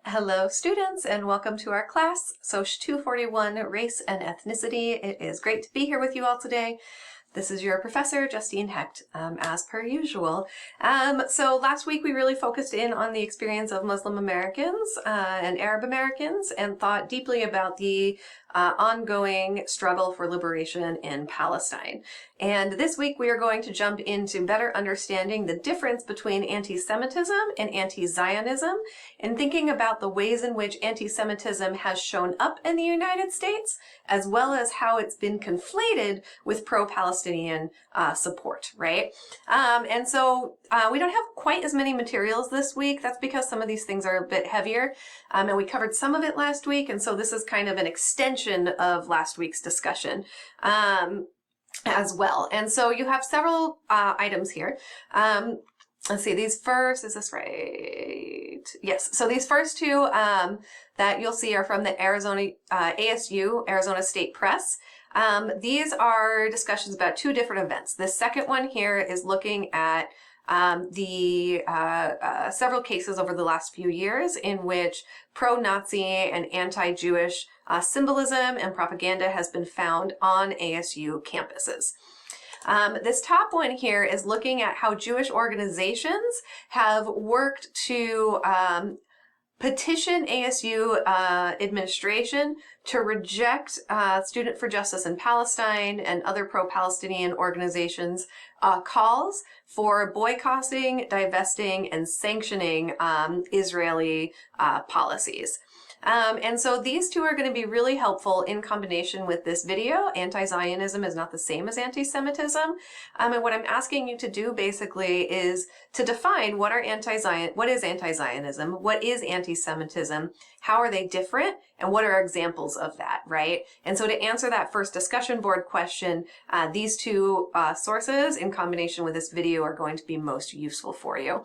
Hello students and welcome to our class, SOC241, Race and Ethnicity. It is great to be here with you all today. This is your professor, Justine Hecht, as per usual. So last week we really focused in on the experience of Muslim Americans and Arab Americans and thought deeply about the ongoing struggle for liberation in Palestine. And this week we are going to jump into better understanding the difference between anti-Semitism and anti-Zionism and thinking about the ways in which anti-Semitism has shown up in the United States, as well as how it's been conflated with pro-Palestinian support, right? And so we don't have quite as many materials this week. That's because some of these things are a bit heavier, and we covered some of it last week, and so this is kind of an extension of last week's discussion as well. And so you have several items here. Let's see, these first, is this right? Yes, so these first two that you'll see are from the Arizona ASU, Arizona State Press. These are discussions about two different events. The second one here is looking at the several cases over the last few years in which pro-Nazi and anti-Jewish symbolism and propaganda has been found on ASU campuses. This top one here is looking at how Jewish organizations have worked to petition ASU administration to reject Student for Justice in Palestine and other pro-Palestinian organizations' calls for boycotting, divesting, and sanctioning Israeli policies. And so these two are going to be really helpful in combination with this video. Anti-Zionism is not the same as anti-Semitism. And what I'm asking you to do basically is to define what is anti-Zionism, what is anti-Semitism, how are they different, and what are examples of that, right? And so to answer that first discussion board question, these two sources in combination with this video are going to be most useful for you.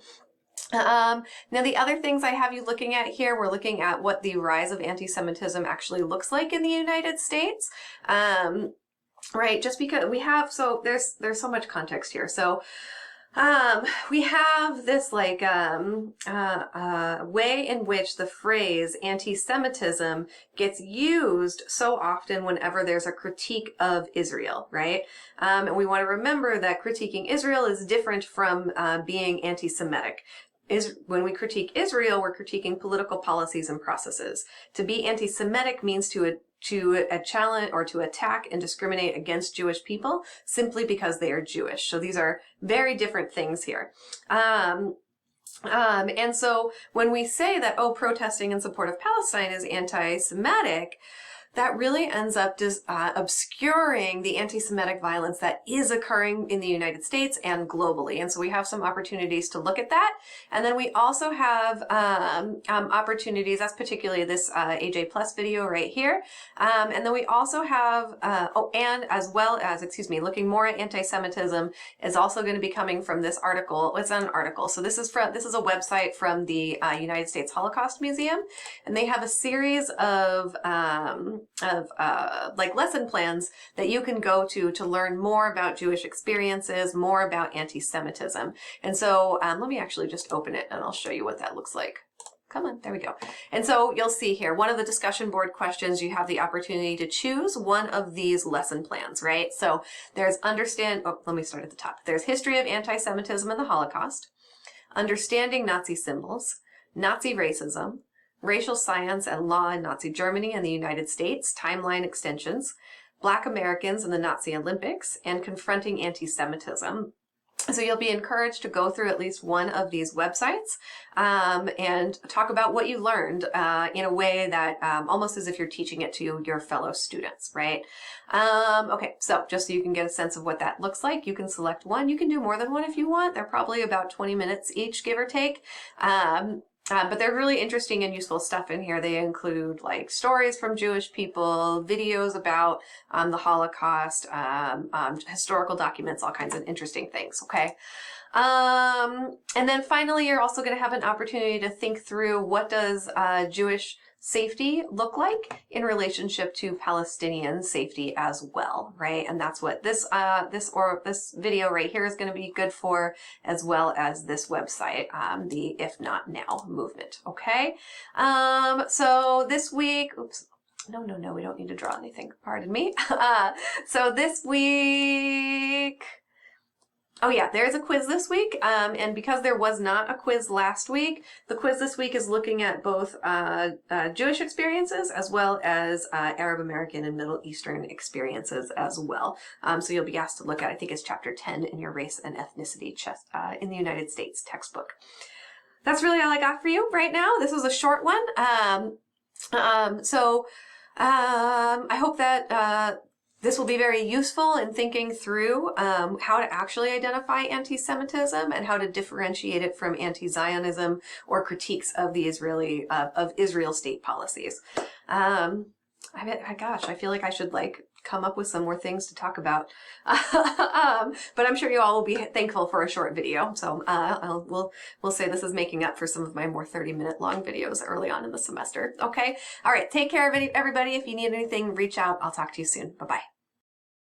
Now the other things I have you looking at here, we're looking at what the rise of anti-Semitism actually looks like in the United States. Right, just because we have, so there's so much context here. So we have this like way in which the phrase anti-Semitism gets used so often whenever there's a critique of Israel, right? And we want to remember that critiquing Israel is different from being anti-Semitic. When we critique Israel, we're critiquing political policies and processes. To be anti-Semitic means to challenge or to attack and discriminate against Jewish people simply because they are Jewish. So these are very different things here. And so when we say that, oh, protesting in support of Palestine is anti-Semitic, that really ends up obscuring the anti-Semitic violence that is occurring in the United States and globally. And so we have some opportunities to look at that. And then we also have opportunities, that's particularly this AJ Plus video right here. And then we also have, and as well as, looking more at anti-Semitism is also going to be coming from this article. It's an article. So this is a website from the United States Holocaust Museum. And they have a series of like lesson plans that you can go to learn more about Jewish experiences, more about anti-Semitism. And so let me actually just open it and I'll show you what that looks like. Come on, there we go. And so you'll see here, one of the discussion board questions, you have the opportunity to choose one of these lesson plans, right? So there's let me start at the top. There's history of anti-Semitism and the Holocaust, understanding Nazi symbols, Nazi racism, racial science and law in Nazi Germany and the United States, timeline extensions, Black Americans in the Nazi Olympics, and confronting anti-Semitism. So you'll be encouraged to go through at least one of these websites and talk about what you learned in a way that almost as if you're teaching it to your fellow students, right? Okay, so just so you can get a sense of what that looks like, you can select one. You can do more than one if you want. They're probably about 20 minutes each, give or take. But they're really interesting and useful stuff in here. They include like stories from Jewish people, videos about the Holocaust, historical documents, all kinds of interesting things, okay? And then finally, you're also going to have an opportunity to think through what does Jewish safety look like in relationship to Palestinian safety as well, right? And that's what this video right here is going to be good for, as well as this website, the If Not Now movement. Okay. So this week, oops. No, we don't need to draw anything. Pardon me. So this week, oh yeah, there's a quiz this week. And because there was not a quiz last week, the quiz this week is looking at both Jewish experiences as well as Arab American and Middle Eastern experiences as well. So you'll be asked to look at, I think it's chapter 10 in your race and ethnicity in the United States textbook. That's really all I got for you right now. This was a short one. I hope that this will be very useful in thinking through how to actually identify anti-Semitism and how to differentiate it from anti-Zionism or critiques of the Israel state policies. Gosh, I feel like I should come up with some more things to talk about. But I'm sure you all will be thankful for a short video. So we'll say this is making up for some of my more 30-minute long videos early on in the semester. Okay. All right. Take care of everybody. If you need anything, reach out. I'll talk to you soon. Bye-bye.